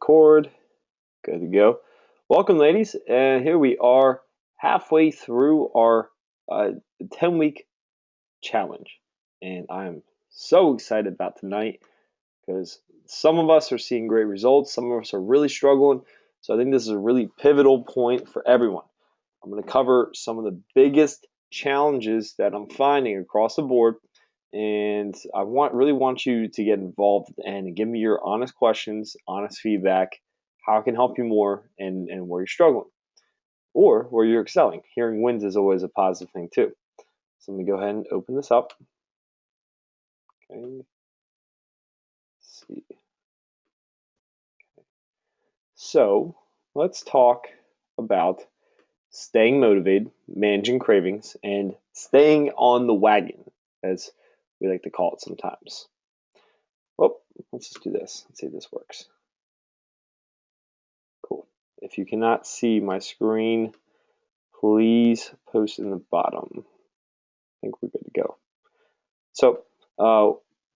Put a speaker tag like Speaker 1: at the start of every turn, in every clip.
Speaker 1: record. Good to go. Welcome, ladies. And here we are halfway through our 10-week challenge. And I'm so excited about tonight because some of us are seeing great results. Some of us are really struggling. So I think this is a really pivotal point for everyone. I'm going to cover some of the biggest challenges that I'm finding across the board. And I really want you to get involved and give me your honest questions, honest feedback, how I can help you more, and where you're struggling or where you're excelling. Hearing wins is always a positive thing too. So let me go ahead and open this up. Okay. Let's see. So let's talk about staying motivated, managing cravings, and staying on the wagon, as we like to call it sometimes. Well, let's just do this. Let's see if this works. Cool. If you cannot see my screen, please post in the bottom. I think we're good to go. So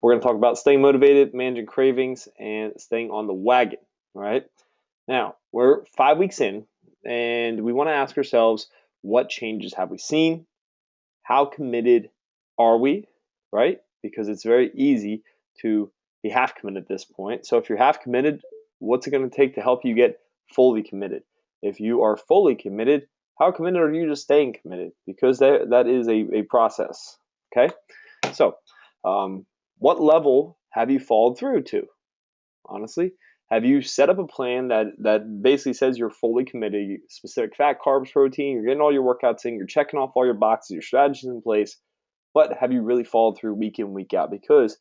Speaker 1: we're going to talk about staying motivated, managing cravings, and staying on the wagon. All right. Now, we're 5 weeks in, and we want to ask ourselves, what changes have we seen? How committed are we, right? Because it's very easy to be half committed at this point. So if you're half committed, what's it going to take to help you get fully committed? If you are fully committed, how committed are you to staying committed? Because that is a process, okay? So what level have you followed through to, honestly? Have you set up a plan that basically says you're fully committed, specific fat, carbs, protein, you're getting all your workouts in, you're checking off all your boxes, your strategies in place, but have you really followed through week in, week out? Because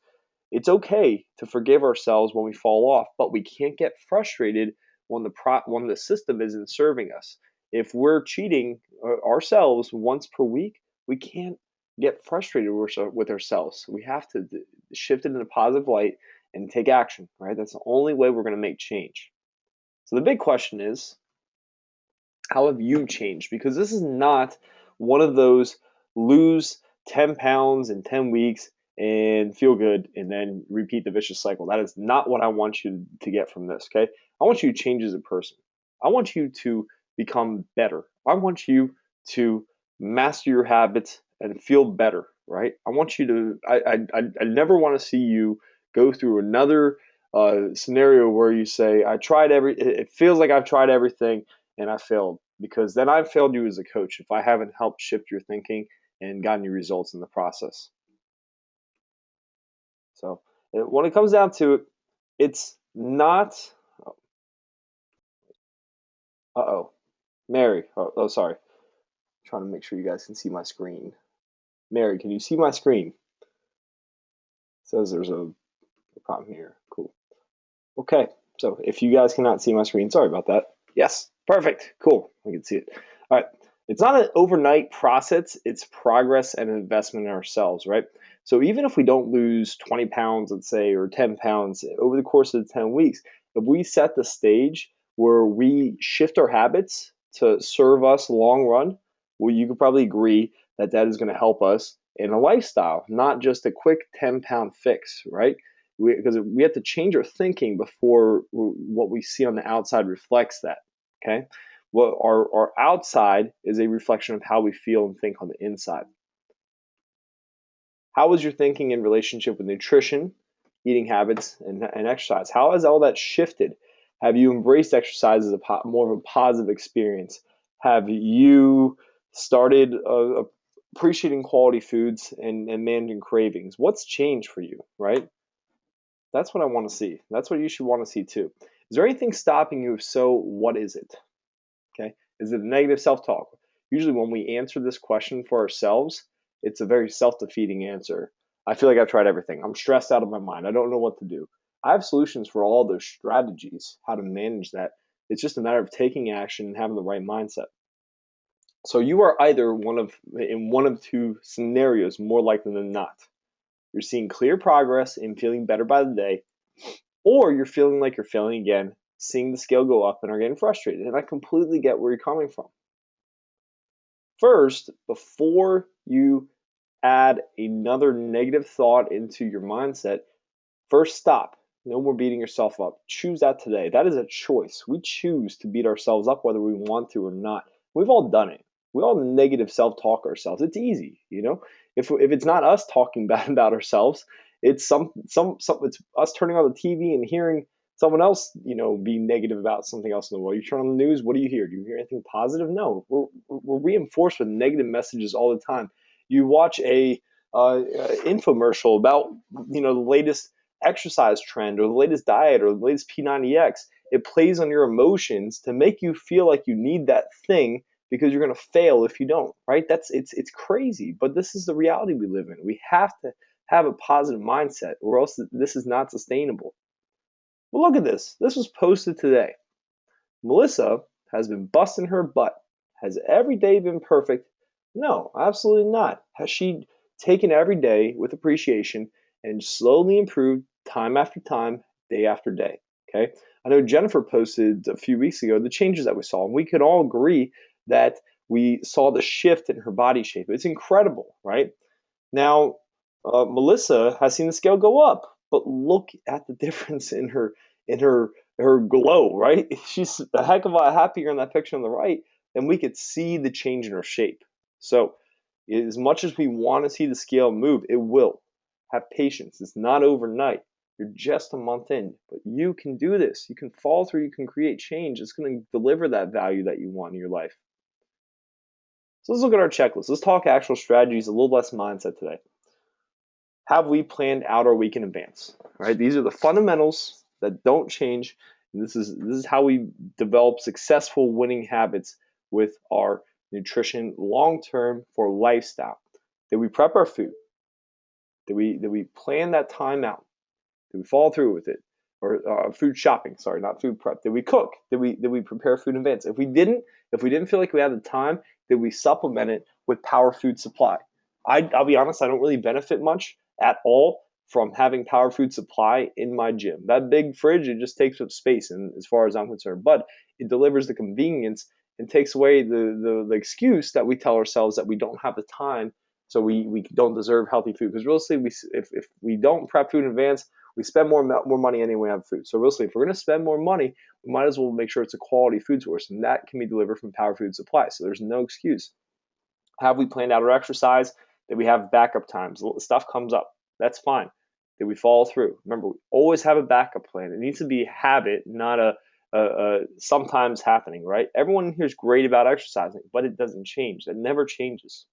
Speaker 1: it's okay to forgive ourselves when we fall off, but we can't get frustrated when the system isn't serving us. If we're cheating ourselves once per week, we can't get frustrated with ourselves. We have to shift it in a positive light and take action, right? That's the only way we're going to make change. So the big question is, how have you changed? Because this is not one of those lose 10 pounds in 10 weeks and feel good and then repeat the vicious cycle. That is not what I want you to get from this, okay? I want you to change as a person. I want you to become better. I want you to master your habits and feel better, right? I want you to, I never want to see you go through another scenario where you say, it feels like I've tried everything and I failed, because then I've failed you as a coach if I haven't helped shift your thinking and gotten you results in the process. So when it comes down to it, it's not, Mary, sorry. I'm trying to make sure you guys can see my screen. Mary, can you see my screen? It says there's a problem here. Cool. Okay, so if you guys cannot see my screen, sorry about that. Yes, perfect, cool, I can see it. All right, it's not an overnight process, it's progress and an investment in ourselves, right? So even if we don't lose 20 pounds, let's say, or 10 pounds over the course of the 10 weeks, if we set the stage where we shift our habits to serve us long run, well, you could probably agree that that is going to help us in a lifestyle, not just a quick 10-pound fix, right? Because we have to change our thinking before what we see on the outside reflects that, okay? Well, our outside is a reflection of how we feel and think on the inside. How is your thinking in relationship with nutrition, eating habits, and exercise? How has all that shifted? Have you embraced exercise as more of a positive experience? Have you started appreciating quality foods and managing cravings? What's changed for you, right? That's what I want to see. That's what you should want to see too. Is there anything stopping you? If so, what is it? Okay. Is it negative self-talk? Usually when we answer this question for ourselves, it's a very self-defeating answer. I feel like I've tried everything. I'm stressed out of my mind. I don't know what to do. I have solutions for all those strategies, how to manage that. It's just a matter of taking action and having the right mindset. So you are either in one of two scenarios, more likely than not. You're seeing clear progress and feeling better by the day, or you're feeling like you're failing again, seeing the scale go up and are getting frustrated. And I completely get where you're coming from. First, before you add another negative thought into your mindset, first stop. No more beating yourself up. Choose that today. That is a choice. We choose to beat ourselves up whether we want to or not. We've all done it. We all negative self-talk ourselves. It's easy, you know. If it's not us talking bad about ourselves, it's it's us turning on the TV and hearing someone else, be negative about something else in the world. You turn on the news, what do you hear? Do you hear anything positive? No. We're reinforced with negative messages all the time. You watch a infomercial about the latest exercise trend or the latest diet or the latest P90X. It plays on your emotions to make you feel like you need that thing because you're going to fail if you don't, right? It's crazy, but this is the reality we live in. We have to have a positive mindset or else this is not sustainable. Well, look at this. This was posted today. Melissa has been busting her butt. Has every day been perfect? No, absolutely not. Has she taken every day with appreciation and slowly improved time after time, day after day? Okay. I know Jennifer posted a few weeks ago the changes that we saw, and we could all agree that we saw the shift in her body shape. It's incredible, right? Now, Melissa has seen the scale go up, but look at the difference in her glow, right? She's a heck of a lot happier in that picture on the right, and we could see the change in her shape. So, as much as we want to see the scale move, it will. Have patience. It's not overnight. You're just a month in, but you can do this. You can follow through. You can create change. It's going to deliver that value that you want in your life. So let's look at our checklist. Let's talk actual strategies, a little less mindset today. Have we planned out our week in advance? Right? These are the fundamentals that don't change. And this is how we develop successful winning habits with our nutrition long term for lifestyle. Did we prep our food? Did we plan that time out? Did we follow through with it? Or food shopping, sorry, not food prep. Did we cook? Did we prepare food in advance? If we didn't feel like we had the time, did we supplement it with Power Food Supply? I'll be honest, I don't really benefit much at all from having Power Food Supply in my gym. That big fridge, it just takes up space, and as far as I'm concerned, but it delivers the convenience and takes away the excuse that we tell ourselves that we don't have the time, so we don't deserve healthy food. Because realistically, if we don't prep food in advance, we spend more money anyway we have food. So realistically, if we're going to spend more money, we might as well make sure it's a quality food source, and that can be delivered from Power Food Supply. So there's no excuse. Have we planned out our exercise? Did we have backup times? Stuff comes up. That's fine. Did we follow through? Remember, we always have a backup plan. It needs to be a habit, not a sometimes happening, right? Everyone here is great about exercising, but it doesn't change. It never changes.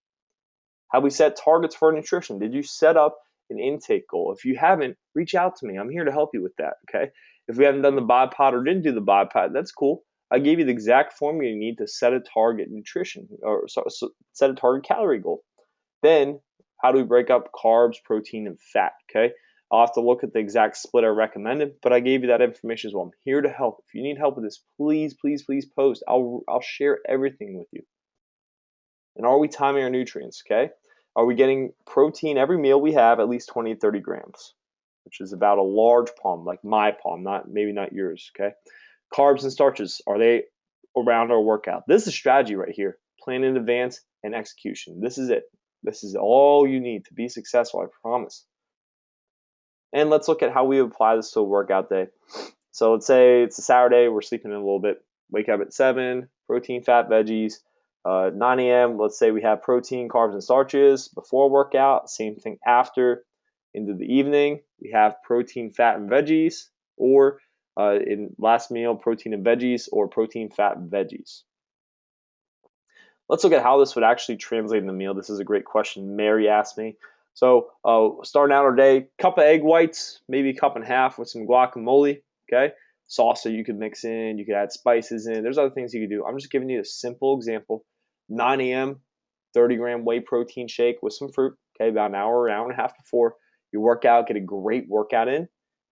Speaker 1: Have we set targets for nutrition? Did you set up an intake goal? If you haven't, reach out to me. I'm here to help you with that, okay? If we haven't done the bipod or didn't do the bipod, that's cool. I gave you the exact formula you need to set a target nutrition or set a target calorie goal. Then, how do we break up carbs, protein, and fat, okay? I'll have to look at the exact split I recommended, but I gave you that information as well. I'm here to help. If you need help with this, please, please, please post. I'll share everything with you. And are we timing our nutrients, okay? Are we getting protein every meal we have, at least 20 to 30 grams, which is about a large palm, like my palm, maybe not yours, okay? Carbs and starches, are they around our workout? This is strategy right here. Plan in advance and execution. This is it. This is all you need to be successful, I promise. And let's look at how we apply this to a workout day. So let's say it's a Saturday, we're sleeping in a little bit. Wake up at 7, protein, fat, veggies. 9 a.m., let's say we have protein, carbs, and starches before workout. Same thing after. Into the evening, we have protein, fat, and veggies. Or in last meal, protein and veggies, or protein, fat, and veggies. Let's look at how this would actually translate in the meal. This is a great question Mary asked me. So starting out our day, cup of egg whites, maybe a cup and a half with some guacamole, okay? Salsa you could mix in, you could add spices in. There's other things you could do. I'm just giving you a simple example. 9 a.m., 30-gram whey protein shake with some fruit, okay, about an hour and a half before you work out, get a great workout in.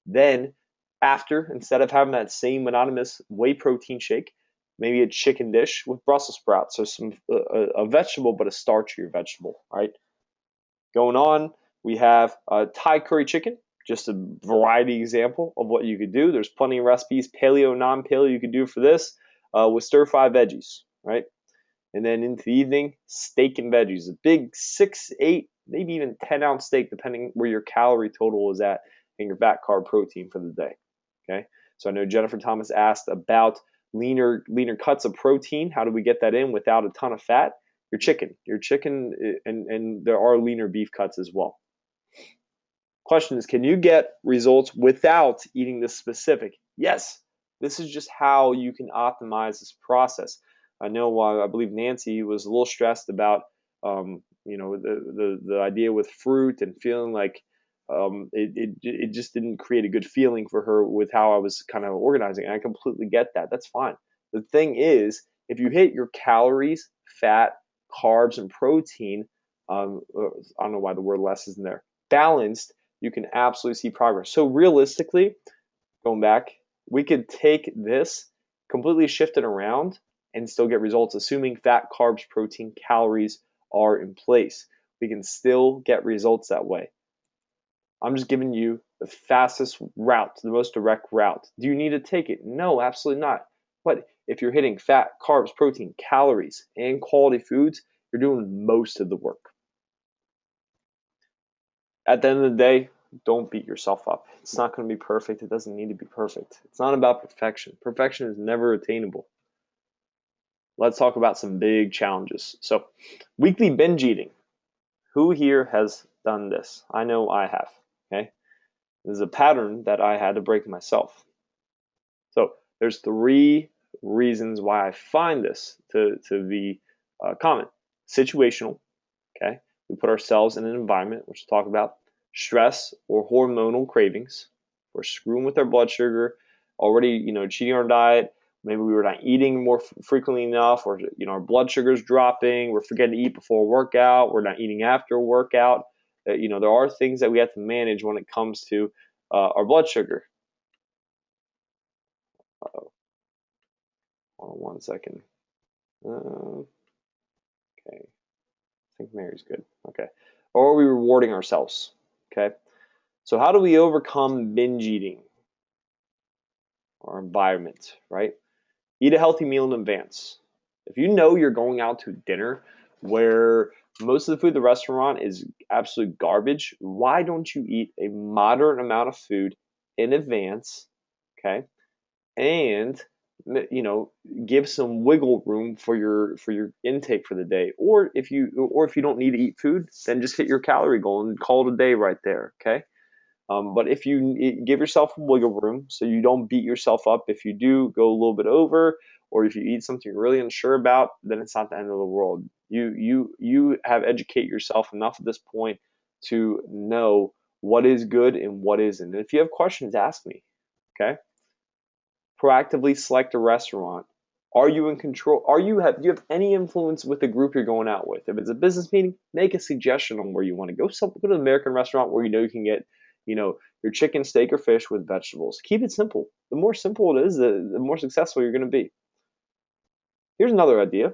Speaker 1: Then after, instead of having that same monotonous whey protein shake, maybe a chicken dish with Brussels sprouts, so some a vegetable, but a starchier vegetable, right? Going on, we have Thai curry chicken, just a variety example of what you could do. There's plenty of recipes, paleo, non-paleo you could do for this with stir-fried veggies, right? And then into the evening, steak and veggies, a big 6, 8, maybe even 10-ounce steak, depending where your calorie total is at and your fat, carb, protein for the day. Okay, so I know Jennifer Thomas asked about leaner cuts of protein. How do we get that in without a ton of fat? Your chicken, and there are leaner beef cuts as well. Question is, can you get results without eating this specific? Yes, this is just how you can optimize this process. I know, I believe Nancy was a little stressed about, the idea with fruit and feeling like it just didn't create a good feeling for her with how I was kind of organizing. And I completely get that. That's fine. The thing is, if you hit your calories, fat, carbs, and protein, I don't know why the word less is in there, balanced, you can absolutely see progress. So realistically, going back, we could take this, completely shift it around, and still get results, assuming fat, carbs, protein, calories are in place. We can still get results that way. I'm just giving you the fastest route, the most direct route. Do you need to take it? No, absolutely not. But if you're hitting fat, carbs, protein, calories, and quality foods, you're doing most of the work. At the end of the day, don't beat yourself up. It's not going to be perfect. It doesn't need to be perfect. It's not about perfection. Perfection is never attainable. Let's talk about some big challenges. So, weekly binge eating. Who here has done this? I know I have. Okay, this is a pattern that I had to break myself. So, there's 3 reasons why I find this to be common. Situational. Okay, we put ourselves in an environment, which we'll talk about. Stress or hormonal cravings. We're screwing with our blood sugar, already, cheating our diet. Maybe we were not eating more frequently enough, or our blood sugar is dropping. We're forgetting to eat before a workout. We're not eating after a workout. There are things that we have to manage when it comes to our blood sugar. Uh-oh. Hold on one second. Okay. I think Mary's good. Okay. Or are we rewarding ourselves? Okay. So how do we overcome binge eating? Our environment, right? Eat a healthy meal in advance. If you know you're going out to dinner where most of the food at the restaurant is absolute garbage, why don't you eat a moderate amount of food in advance, okay? And give some wiggle room for your intake for the day. Or if you don't need to eat food, then just hit your calorie goal and call it a day right there, okay? But if you give yourself wiggle room so you don't beat yourself up if you do go a little bit over, or if you eat something you're really unsure about, then it's not the end of the world. You have educated yourself enough at this point to know what is good and what isn't. And if you have questions, ask me. Okay? Proactively select a restaurant. Are you in control? Do you have any influence with the group you're going out with? If it's a business meeting, make a suggestion on where you want to go. Go to an American restaurant where you can get your chicken, steak, or fish with vegetables. Keep it simple. The more simple it is, the more successful you're going to be. Here's another idea.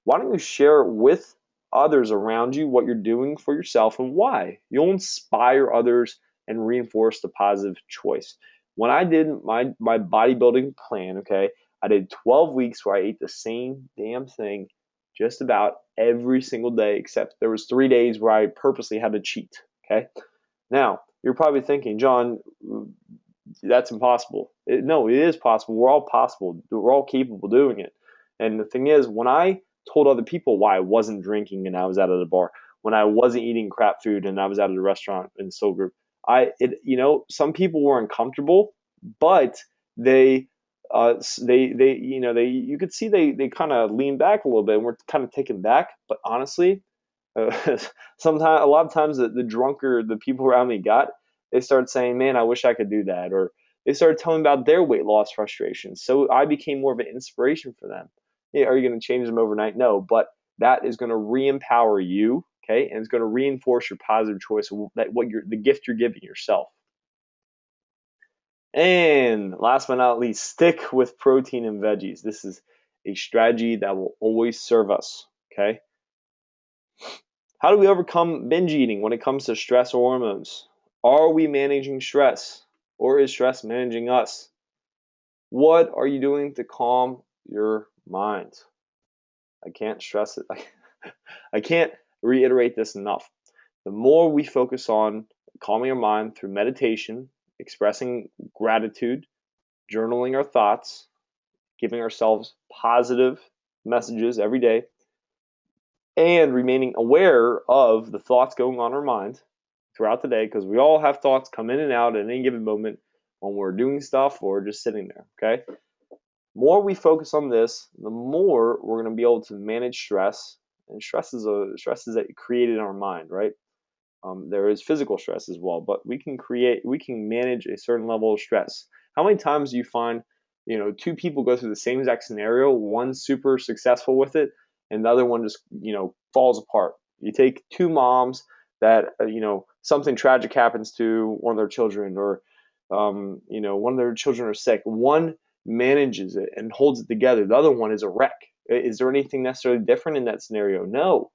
Speaker 1: Why don't you share with others around you what you're doing for yourself and why? You'll inspire others and reinforce the positive choice. When I did my bodybuilding plan, okay, I did 12 weeks where I ate the same damn thing just about every single day, except there was 3 days where I purposely had to cheat, okay? Now, you're probably thinking, John, that's impossible. No, it is possible. We're all possible. We're all capable of doing it. And the thing is, when I told other people why I wasn't drinking and I was out of the bar, when I wasn't eating crap food and I was out of the restaurant in the soul group, some people were uncomfortable, but you could see they kind of leaned back a little bit and were kind of taken back. But honestly, a lot of times the drunker the people around me got, they started saying, man, I wish I could do that. Or they started telling about their weight loss frustrations. So I became more of an inspiration for them. Yeah, are you going to change them overnight? No, but that is going to re-empower you, okay? And it's going to reinforce your positive choice, the gift you're giving yourself. And last but not least, stick with protein and veggies. This is a strategy that will always serve us, okay? How do we overcome binge eating when it comes to stress or hormones? Are we managing stress, or is stress managing us? What are you doing to calm your mind? I can't stress it. I can't reiterate this enough. The more we focus on calming our mind through meditation expressing gratitude, journaling our thoughts, giving ourselves positive messages every day, and remaining aware of the thoughts going on in our mind throughout the day, because we all have thoughts come in and out at any given moment when we're doing stuff or just sitting there, okay? More we focus on this, the more we're going to be able to manage stress. And stress is that created in our mind, right? There is physical stress as well, but we can manage a certain level of stress. How many times do you find, two people go through the same exact scenario, one super successful with it, and the other one just, falls apart? You take two moms that, something tragic happens to one of their children, or, one of their children are sick. One manages it and holds it together. The other one is a wreck. Is there anything necessarily different in that scenario? No,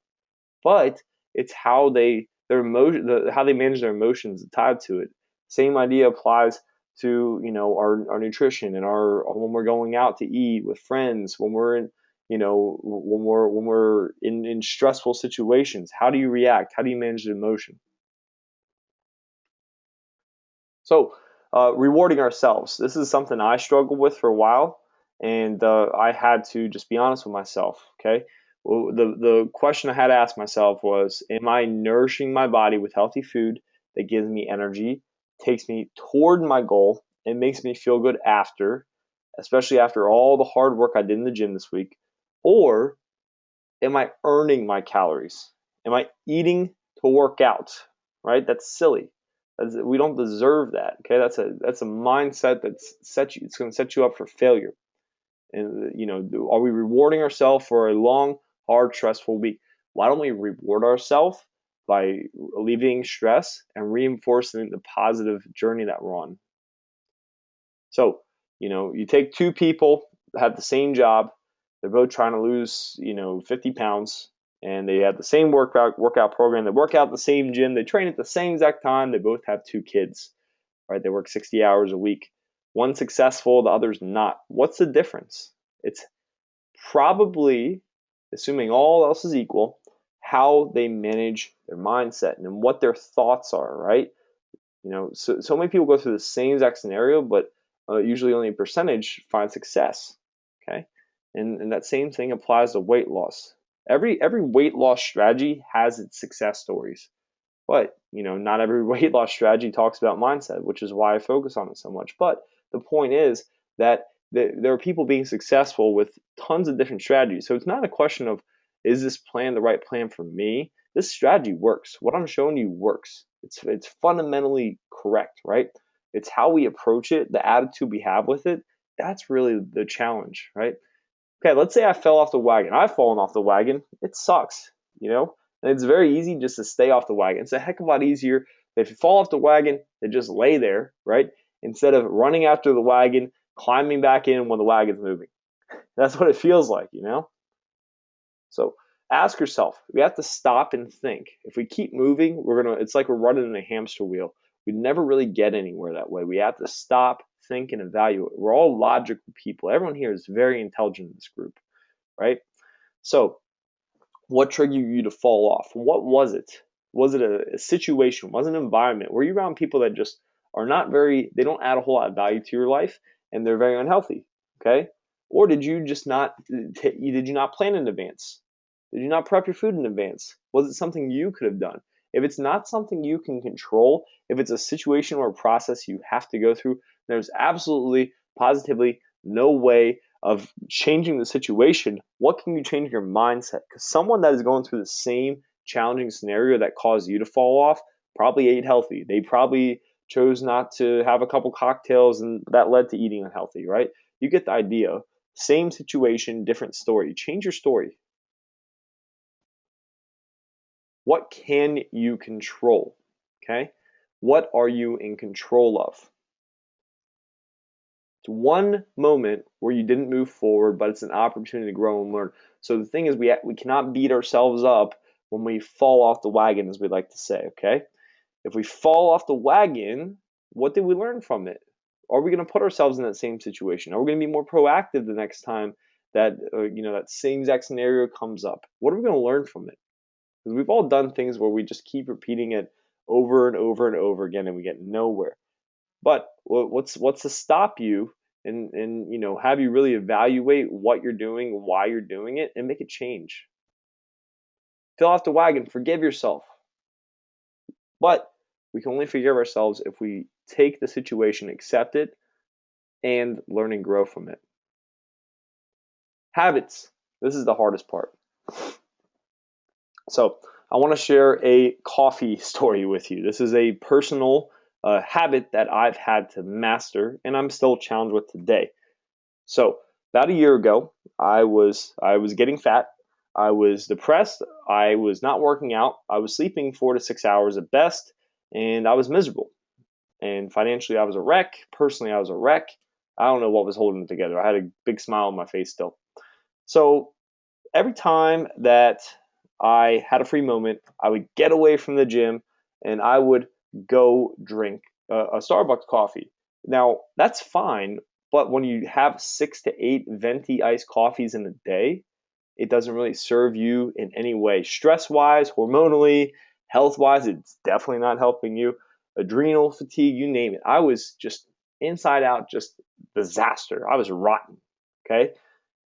Speaker 1: but it's how they manage their emotions tied to it. Same idea applies to our nutrition and our when we're going out to eat with friends, when we're in when we're in stressful situations. How do you react? How do you manage the emotion? So rewarding ourselves. This is something I struggled with for a while, and I had to just be honest with myself. Okay, well, the question I had to ask myself was, am I nourishing my body with healthy food that gives me energy, takes me toward my goal, and makes me feel good after, especially after all the hard work I did in the gym this week? Or am I earning my calories? Am I eating to work out? Right? That's silly. We don't deserve that. Okay, that's a mindset it's going to set you up for failure. And are we rewarding ourselves for a long, hard, stressful week? Why don't we reward ourselves by alleviating stress and reinforcing the positive journey that we're on? So, you take two people that have the same job. They're both trying to lose, 50 pounds, and they have the same workout program. They work out at the same gym. They train at the same exact time. They both have two kids, right? They work 60 hours a week. One's successful, the other's not. What's the difference? It's probably, assuming all else is equal, how they manage their mindset and what their thoughts are, right? So many people go through the same exact scenario, but usually only a percentage find success. Okay, and that same thing applies to weight loss. Every weight loss strategy has its success stories, but not every weight loss strategy talks about mindset, which is why I focus on it so much. But the point is that there are people being successful with tons of different strategies. So it's not a question of, is this plan the right plan for me? This strategy works. What I'm showing you works. It's fundamentally correct, right? It's how we approach it, the attitude we have with it. That's really the challenge, right? Okay, let's say I fell off the wagon. I've fallen off the wagon. It sucks, and it's very easy just to stay off the wagon. It's a heck of a lot easier if you fall off the wagon to just lay there, right? Instead of running after the wagon, climbing back in when the wagon's moving. That's what it feels like, So ask yourself, we have to stop and think. If we keep moving, it's like we're running in a hamster wheel. We never really get anywhere that way. We have to stop, think, and evaluate. We're all logical people. Everyone here is very intelligent in this group, right? So what triggered you to fall off? What was it? Was it a situation? Was it an environment? Were you around people that just are they don't add a whole lot of value to your life, and they're very unhealthy, okay? Or did you not plan in advance? Did you not prep your food in advance? Was it something you could have done? If it's not something you can control, if it's a situation or a process you have to go through, there's absolutely, positively no way of changing the situation. What can you change your mindset? Because someone that is going through the same challenging scenario that caused you to fall off probably ate healthy. They probably chose not to have a couple cocktails, and that led to eating unhealthy, right? You get the idea. Same situation, different story. Change your story. What can you control? Okay? What are you in control of? It's one moment where you didn't move forward, but it's an opportunity to grow and learn. So the thing is, we cannot beat ourselves up when we fall off the wagon, as we like to say, okay? If we fall off the wagon, what did we learn from it? Are we going to put ourselves in that same situation? Are we going to be more proactive the next time that that same exact scenario comes up? What are we going to learn from it? Because we've all done things where we just keep repeating it over and over and over again, and we get nowhere. But what's to stop you and have you really evaluate what you're doing, why you're doing it, and make a change. Fill off the wagon, forgive yourself. But we can only forgive ourselves if we take the situation, accept it, and learn and grow from it. Habits. This is the hardest part. So I want to share a coffee story with you. This is a personal habit that I've had to master, and I'm still challenged with today. So about a year ago, I was getting fat. I was depressed. I was not working out. I was sleeping 4 to 6 hours at best, and I was miserable. And financially, I was a wreck. Personally, I was a wreck. I don't know what was holding it together. I had a big smile on my face still. So every time that I had a free moment, I would get away from the gym and I would go drink a Starbucks coffee. Now, that's fine, but when you have 6 to 8 venti iced coffees in a day, it doesn't really serve you in any way. Stress wise, hormonally, health wise, it's definitely not helping you. Adrenal fatigue, you name it. I was just inside out, just disaster. I was rotten. Okay.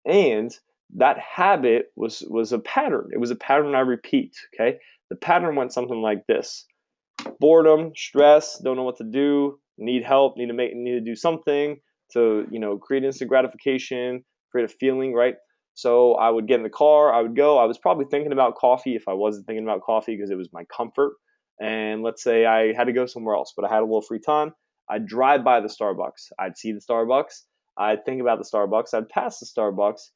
Speaker 1: And that habit was a pattern. It was a pattern I repeat. Okay. The pattern went something like this: boredom, stress, don't know what to do, need help, need to do something to create instant gratification, create a feeling, right? So I would get in the car, I would go. I was probably thinking about coffee if I wasn't thinking about coffee because it was my comfort. And let's say I had to go somewhere else, but I had a little free time. I'd drive by the Starbucks. I'd see the Starbucks. I'd think about the Starbucks. I'd pass the Starbucks.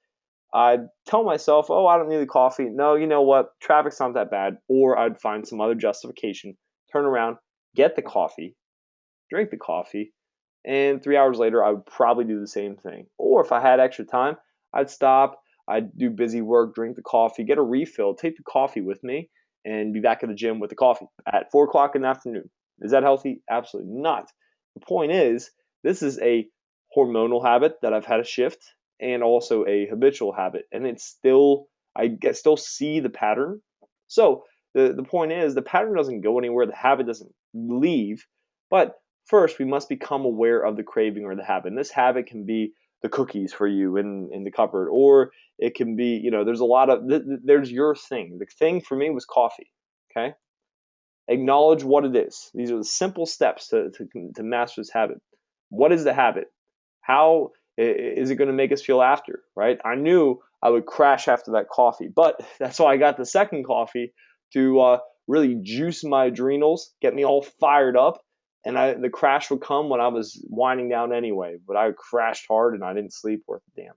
Speaker 1: I'd tell myself, oh, I don't need the coffee. No, you know what? Traffic's not that bad. Or I'd find some other justification, turn around, get the coffee, drink the coffee, and 3 hours later, I would probably do the same thing. Or if I had extra time, I'd stop, I'd do busy work, drink the coffee, get a refill, take the coffee with me, and be back at the gym with the coffee at 4 o'clock in the afternoon. Is that healthy? Absolutely not. The point is, this is a hormonal habit that I've had to shift and also a habitual habit. And it's still, I still see the pattern. So the point is, the pattern doesn't go anywhere, the habit doesn't leave, but first we must become aware of the craving or the habit. And this habit can be the cookies for you in the cupboard, or it can be, there's a lot of, there's your thing. The thing for me was coffee, okay? Acknowledge what it is. These are the simple steps to master this habit. What is the habit? How is it going to make us feel after, right? I knew I would crash after that coffee, but that's why I got the second coffee to really juice my adrenals, get me all fired up. And the crash would come when I was winding down anyway, but I crashed hard and I didn't sleep worth a damn.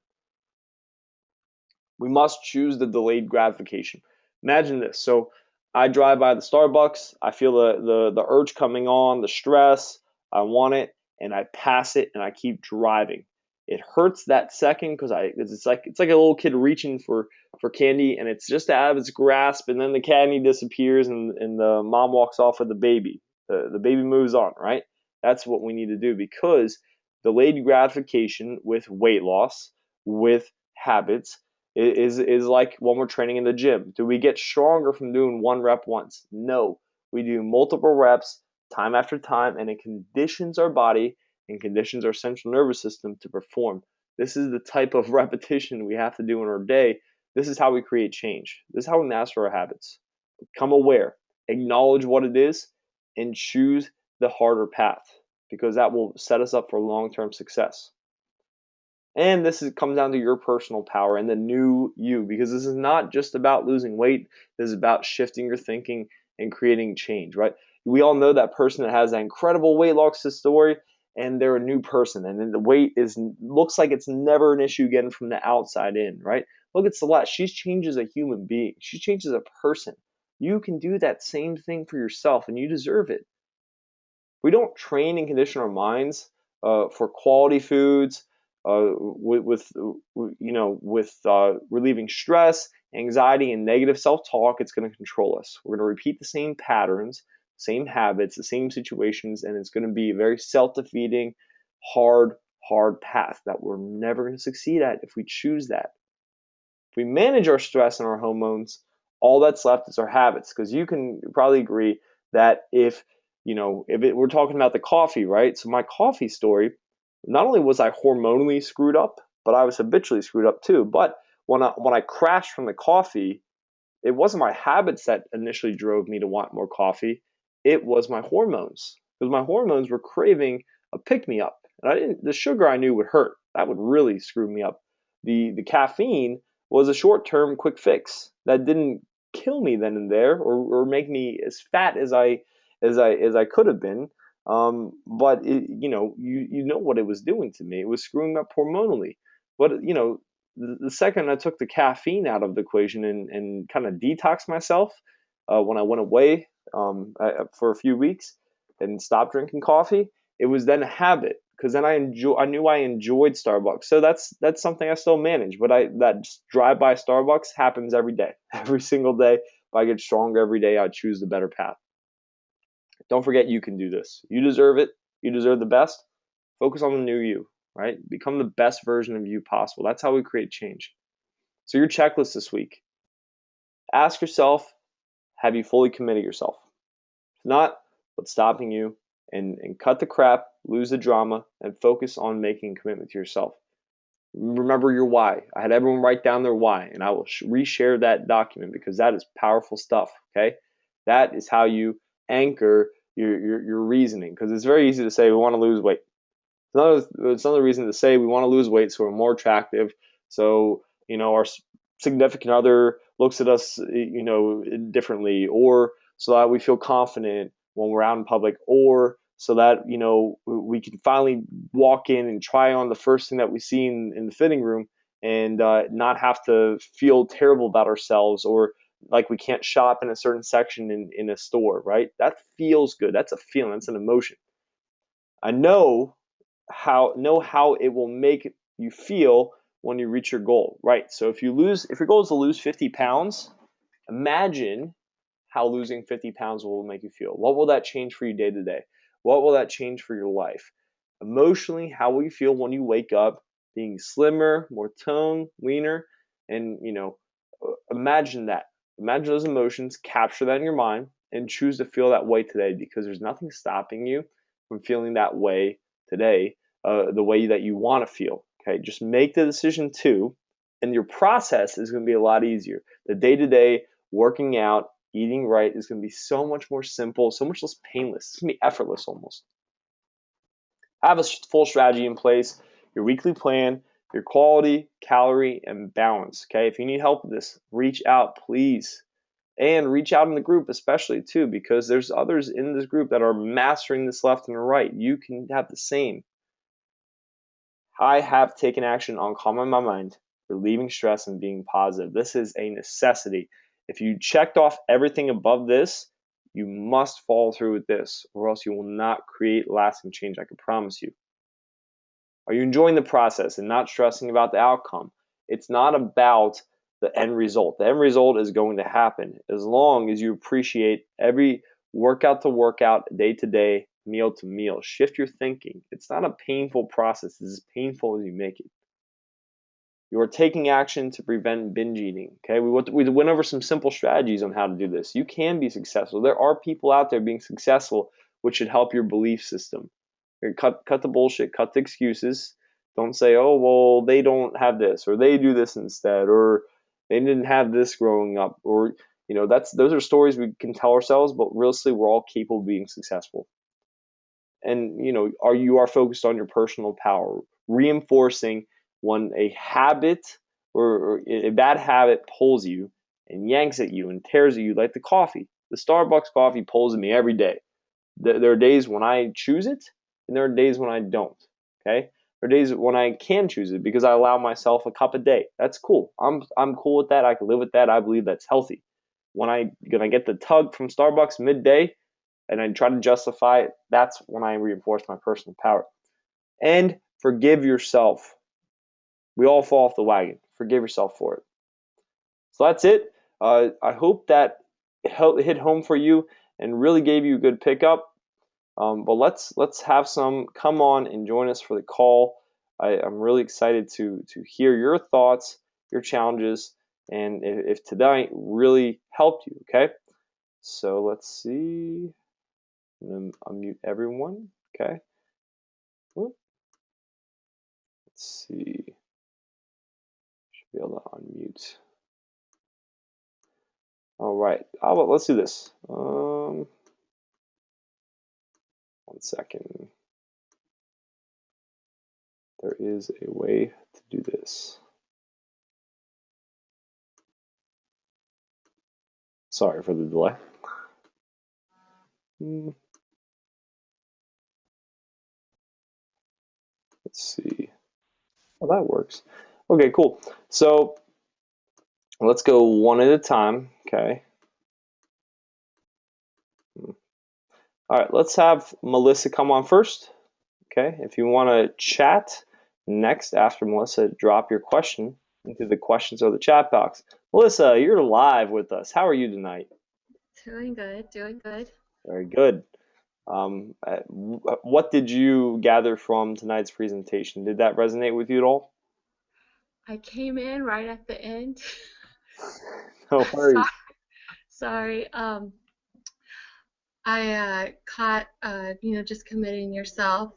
Speaker 1: We must choose the delayed gratification. Imagine this. So I drive by the Starbucks, I feel the urge coming on, the stress, I want it, and I pass it and I keep driving. It hurts that second because it's like a little kid reaching for candy and it's just out of its grasp, and then the candy disappears and the mom walks off with the baby. The baby moves on, right? That's what we need to do, because delayed gratification with weight loss, with habits, is like when we're training in the gym. Do we get stronger from doing one rep once? No. We do multiple reps time after time, and it conditions our body and conditions our central nervous system to perform. This is the type of repetition we have to do in our day. This is how we create change. This is how we master our habits. Become aware, acknowledge what it is, and choose the harder path, because that will set us up for long-term success. And comes down to your personal power and the new you, because this is not just about losing weight. This is about shifting your thinking and creating change, right? We all know that person that has that incredible weight loss story, and they're a new person, and then the weight looks like it's never an issue getting from the outside in, right? Look at Celeste. She's changed as a human being. She changed as a person. You can do that same thing for yourself, and you deserve it. We don't train and condition our minds for quality foods, with relieving stress, anxiety, and negative self-talk. It's going to control us. We're going to repeat the same patterns, same habits, the same situations, and it's going to be a very self-defeating, hard path that we're never going to succeed at if we choose that. If we manage our stress and our hormones, all that's left is our habits, because you can probably agree that if we're talking about the coffee, right? So my coffee story, not only was I hormonally screwed up, but I was habitually screwed up too. But when I crashed from the coffee, it wasn't my habits that initially drove me to want more coffee. It was my hormones, because my hormones were craving a pick me up, and the sugar I knew would hurt. That would really screw me up. The caffeine was a short term quick fix that didn't kill me then and there, or make me as fat as I could have been. But you know what it was doing to me. It was screwing up hormonally. But the second I took the caffeine out of the equation and kind of detoxed myself, when I went away for a few weeks and stopped drinking coffee, it was then a habit, because then I knew I enjoyed Starbucks. So that's something I still manage, but that drive by Starbucks happens every day, every single day. If I get stronger every day, I choose the better path. Don't forget, you can do this. You deserve it. You deserve the best. Focus on the new you, right? Become the best version of you possible. That's how we create change. So your checklist this week: ask yourself, have you fully committed yourself? If not, what's stopping you? And cut the crap, lose the drama, and focus on making a commitment to yourself. Remember your why. I had everyone write down their why, and I will reshare that document, because that is powerful stuff. Okay, that is how you anchor your reasoning, because it's very easy to say we want to lose weight. It's another reason to say we want to lose weight so we're more attractive, so our significant other looks at us differently, or so that we feel confident when we're out in public, or so that we can finally walk in and try on the first thing that we see in the fitting room, and not have to feel terrible about ourselves, or like we can't shop in a certain section in a store, right? That feels good. That's a feeling. That's an emotion. I know how it will make you feel when you reach your goal, right? So if your goal is to lose 50 pounds, imagine how losing 50 pounds will make you feel. What will that change for you day to day? What will that change for your life? Emotionally, how will you feel when you wake up being slimmer, more toned, leaner? And imagine that. Imagine those emotions, capture that in your mind, and choose to feel that way today, because there's nothing stopping you from feeling that way today, the way that you want to feel. Okay, just make the decision to, and your process is going to be a lot easier. The day-to-day working out, eating right is going to be so much more simple, so much less painless. It's going to be effortless almost. Have a full strategy in place, your weekly plan, your quality, calorie, and balance. Okay, if you need help with this, reach out, please. And reach out in the group especially too, because there's others in this group that are mastering this left and right. You can have the same. I have taken action on calming my mind, relieving stress, and being positive. This is a necessity. If you checked off everything above this, you must follow through with this, or else you will not create lasting change, I can promise you. Are you enjoying the process and not stressing about the outcome? It's not about the end result. The end result is going to happen as long as you appreciate every workout to workout, day to day, meal to meal. Shift your thinking. It's not a painful process. It's as painful as you make it. You are taking action to prevent binge eating. Okay, we went over some simple strategies on how to do this. You can be successful. There are people out there being successful, which should help your belief system. Cut the bullshit, cut the excuses. Don't say, oh, well, they don't have this, or they do this instead, or they didn't have this growing up, or those are stories we can tell ourselves, but realistically, we're all capable of being successful. And you are focused on your personal power, reinforcing when a habit or a bad habit pulls you and yanks at you and tears at you, like the coffee. The Starbucks coffee pulls at me every day. There are days when I choose it, and there are days when I don't. Okay, there are days when I can choose it because I allow myself a cup a day. That's cool. I'm cool with that. I can live with that. I believe that's healthy. When I get the tug from Starbucks midday and I try to justify it, that's when I reinforce my personal power. And forgive yourself. We all fall off the wagon. Forgive yourself for it. So that's it. I hope that it hit home for you and really gave you a good pickup. But let's have some come on and join us for the call. I'm really excited to hear your thoughts, your challenges, and if tonight really helped you. Okay, so let's see. I'm gonna unmute everyone. Okay. Whoop. Let's see. Should be able to unmute. All right. Let's do this. 1 second. There is a way to do this. Sorry for the delay. Let's see. Oh, that works. Okay, cool. So let's go one at a time. Okay. All right, let's have Melissa come on first. Okay, if you want to chat next after Melissa, drop your question into the questions or the chat box. Melissa, you're live with us. How are you tonight?
Speaker 2: Doing good, doing good.
Speaker 1: Very good. What did you gather from tonight's presentation? Did that resonate with you at all?
Speaker 2: I came in right at the end.
Speaker 1: No
Speaker 2: Sorry,
Speaker 1: worries.
Speaker 2: sorry. I caught just committing yourself,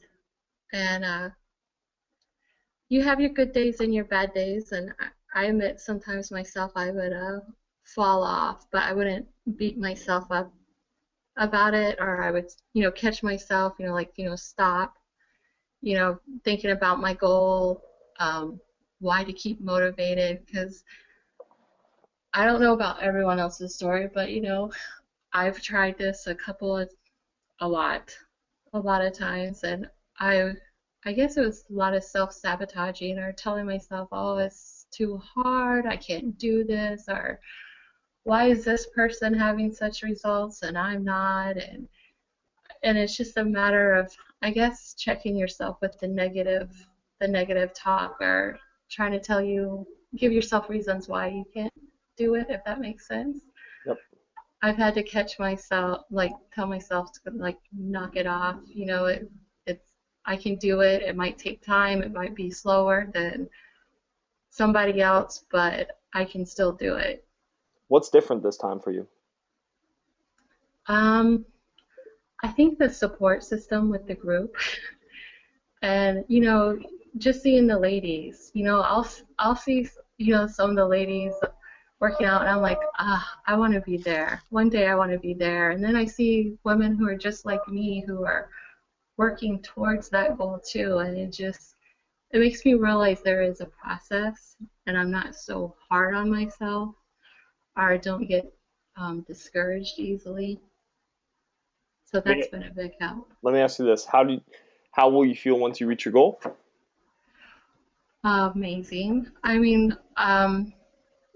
Speaker 2: and you have your good days and your bad days, and I admit sometimes myself I would fall off, but I wouldn't beat myself up about it, or I would catch myself, stop, thinking about my goal, why to keep motivated, because I don't know about everyone else's story, but I've tried this a lot, a lot of times, and I guess it was a lot of self-sabotaging or telling myself, oh, it's too hard, I can't do this, or why is this person having such results and I'm not, and it's just a matter of, I guess, checking yourself with the negative talk, or trying to give yourself reasons why you can't do it, if that makes sense.
Speaker 1: Yep.
Speaker 2: I've had to catch myself, like tell myself to like knock it off. It's I can do it. It might take time. It might be slower than somebody else, but I can still do it.
Speaker 1: What's different this time for you?
Speaker 2: Um, I think the support system with the group, and just seeing the ladies. I'll see some of the ladies working out, and I'm like, I want to be there. One day I want to be there. And then I see women who are just like me, who are working towards that goal too, and it makes me realize there is a process, and I'm not so hard on myself, or I don't get discouraged easily. So
Speaker 1: Let
Speaker 2: that's
Speaker 1: me
Speaker 2: been a big help.
Speaker 1: let me ask you this. How will you feel once you reach your goal?
Speaker 2: Amazing. I mean,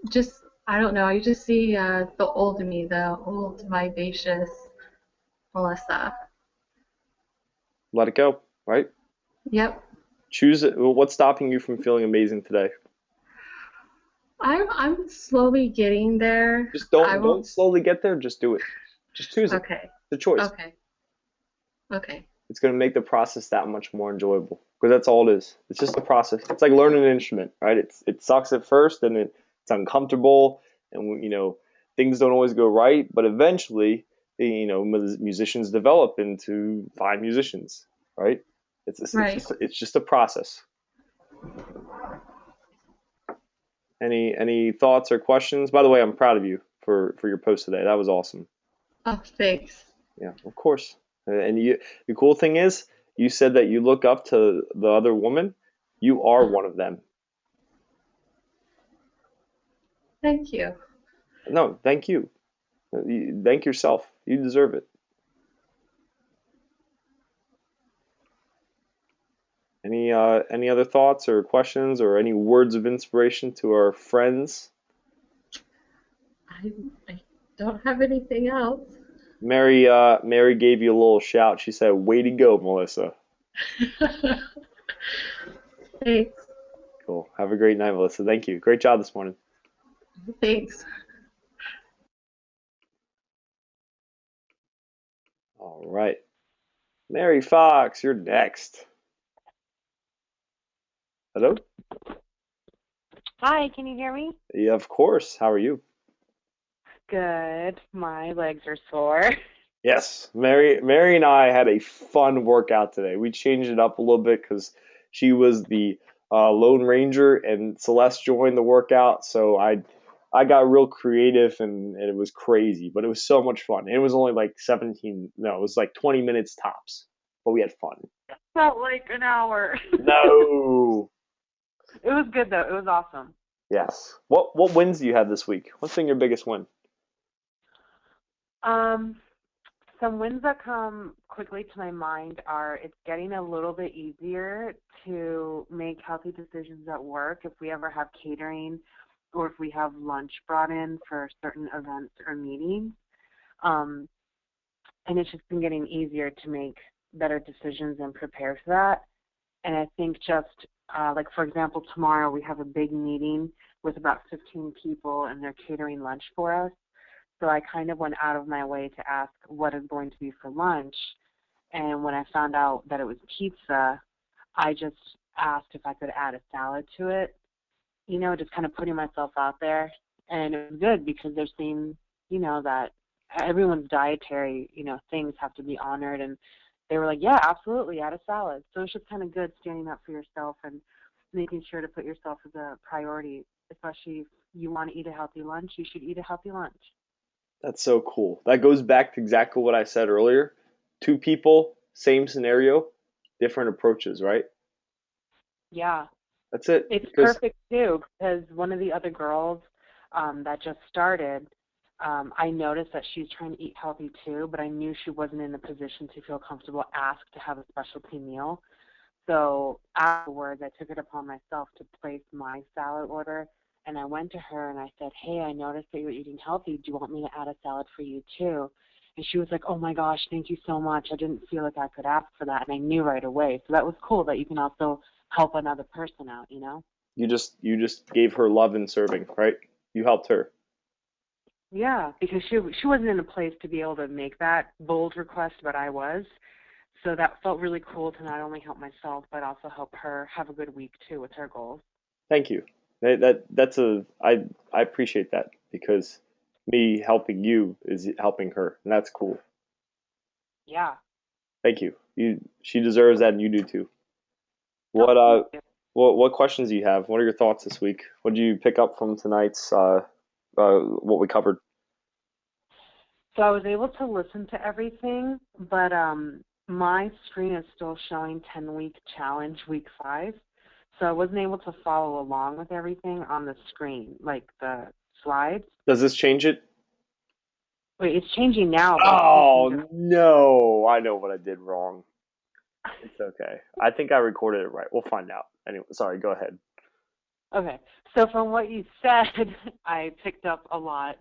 Speaker 2: just I don't know. You just see the old me, the old vivacious Melissa.
Speaker 1: Let it go, right?
Speaker 2: Yep.
Speaker 1: Choose it. What's stopping you from feeling amazing today?
Speaker 2: I'm slowly getting there.
Speaker 1: Just
Speaker 2: I
Speaker 1: don't
Speaker 2: won't.
Speaker 1: slowly get there, just do it. Just choose it.
Speaker 2: Okay.
Speaker 1: It's a choice.
Speaker 2: Okay. Okay.
Speaker 1: It's going to make the process that much more enjoyable because that's all it is. It's just a process. It's like learning an instrument, right? It sucks at first and it's uncomfortable and things don't always go right, but eventually musicians develop into fine musicians, right?
Speaker 2: Right.
Speaker 1: It's just a process. Any thoughts or questions? By the way, I'm proud of you for your post today. That was awesome.
Speaker 2: Oh, thanks.
Speaker 1: Yeah, of course. And the cool thing is, you said that you look up to the other woman. You are one of them.
Speaker 2: Thank you.
Speaker 1: No, thank you. Thank yourself. You deserve it. Any other thoughts or questions or any words of inspiration to our friends?
Speaker 2: I don't have anything else.
Speaker 1: Mary gave you a little shout. She said, "Way to go, Melissa."
Speaker 2: Thanks.
Speaker 1: Cool. Have a great night, Melissa. Thank you. Great job this morning.
Speaker 2: Thanks.
Speaker 1: All right. Mary Fox, you're next. Hello?
Speaker 3: Hi, can you hear me?
Speaker 1: Yeah, of course. How are you?
Speaker 3: Good. My legs are sore.
Speaker 1: Yes, Mary and I had a fun workout today. We changed it up a little bit because she was the Lone Ranger and Celeste joined the workout. So I got real creative and it was crazy, but it was so much fun. And it was only like 17, no, it was like 20 minutes tops, but we had fun.
Speaker 3: Felt like an hour.
Speaker 1: No.
Speaker 3: It was good though. It was awesome.
Speaker 1: Yes. What wins do you have this week? What's been your biggest win?
Speaker 3: Um, some wins that come quickly to my mind are it's getting a little bit easier to make healthy decisions at work if we ever have catering or if we have lunch brought in for certain events or meetings. Um, and it's just been getting easier to make better decisions and prepare for that. And I think just like, for example, tomorrow we have a big meeting with about 15 people and they're catering lunch for us. So I kind of went out of my way to ask what is going to be for lunch. And when I found out that it was pizza, I just asked if I could add a salad to it, just kind of putting myself out there. And it was good because they're seeing, that everyone's dietary, things have to be honored. And they were like, yeah, absolutely, add a salad. So it's just kind of good standing up for yourself and making sure to put yourself as a priority, especially if you want to eat a healthy lunch, you should eat a healthy lunch.
Speaker 1: That's so cool. That goes back to exactly what I said earlier. Two people, same scenario, different approaches, right?
Speaker 3: Yeah.
Speaker 1: That's it.
Speaker 3: It's
Speaker 1: Because
Speaker 3: perfect too because one of the other girls that just started, I noticed that she's trying to eat healthy too, but I knew she wasn't in a position to feel comfortable ask to have a specialty meal. So afterwards, I took it upon myself to place my salad order, and I went to her and I said, "Hey, I noticed that you're eating healthy. Do you want me to add a salad for you too?" And she was like, "Oh my gosh, thank you so much. I didn't feel like I could ask for that," and I knew right away. So that was cool that you can also help another person out.
Speaker 1: you just gave her love in serving, right? You helped her.
Speaker 3: Yeah, because she wasn't in a place to be able to make that bold request, but I was. So that felt really cool to not only help myself, but also help her have a good week too with her goals.
Speaker 1: Thank you. That's I appreciate that because me helping you is helping her, and that's cool.
Speaker 3: Yeah.
Speaker 1: Thank you. She deserves that, and you do too.
Speaker 3: Oh,
Speaker 1: What
Speaker 3: thank
Speaker 1: uh,
Speaker 3: you.
Speaker 1: what questions do you have? What are your thoughts this week? What did you pick up from tonight's what we covered?
Speaker 3: So I was able to listen to everything, but my screen is still showing 10-week challenge week 5. So I wasn't able to follow along with everything on the screen, like the slides.
Speaker 1: Does this change it?
Speaker 3: Wait, it's changing now, but it still seems
Speaker 1: Oh no, I know what I did wrong. It's okay. I think I recorded it right. We'll find out. Anyway, sorry, go ahead.
Speaker 3: okay. So from what you said, I picked up a lot.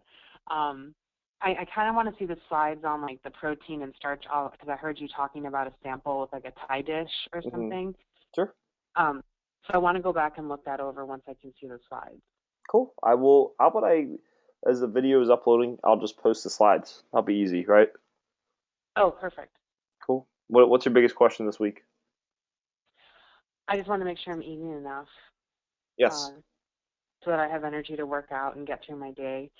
Speaker 3: Um, I kind of want to see the slides on like the protein and starch, because I heard you talking about a sample with like a Thai dish or
Speaker 1: Hmm.
Speaker 3: something.
Speaker 1: Sure.
Speaker 3: So I want to go back and look that over once I can see the slides.
Speaker 1: Cool. I will. How about as the video is uploading, I'll just post the slides. That'll be easy, right?
Speaker 3: Oh, perfect.
Speaker 1: Cool. What's your biggest question this week?
Speaker 3: I just want to make sure I'm eating enough
Speaker 1: Yes.
Speaker 3: uh, so that I have energy to work out and get through my day.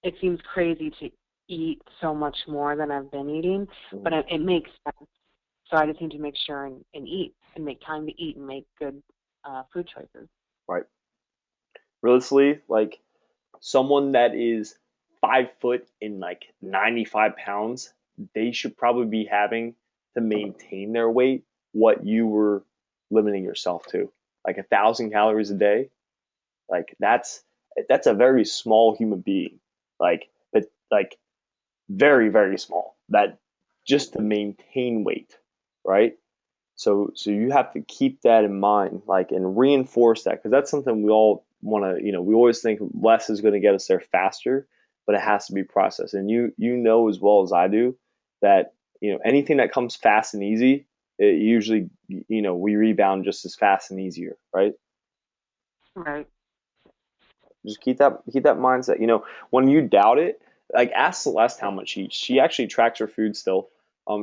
Speaker 3: It seems crazy to eat so much more than I've been eating, but
Speaker 1: Mhm.
Speaker 3: it makes sense. So I just need to make sure and eat and make time to eat and make good food choices.
Speaker 1: Right. Realistically, like someone that is 5 foot and like 95 pounds, they should probably be having to maintain their weight what you were limiting yourself to, like 1,000 calories a day. Like that's a very small human being, but like very small. That just to maintain weight, right? So you have to keep that in mind, like, and reinforce that because that's something we all want to, we always think less is going to get us there faster, but it has to be processed. And you know as well as I do that anything that comes fast and easy, it usually we rebound just as fast and easier, right?
Speaker 3: Right.
Speaker 1: Just keep that mindset. When you doubt it, like ask Celeste how much she eats. She actually tracks her food still.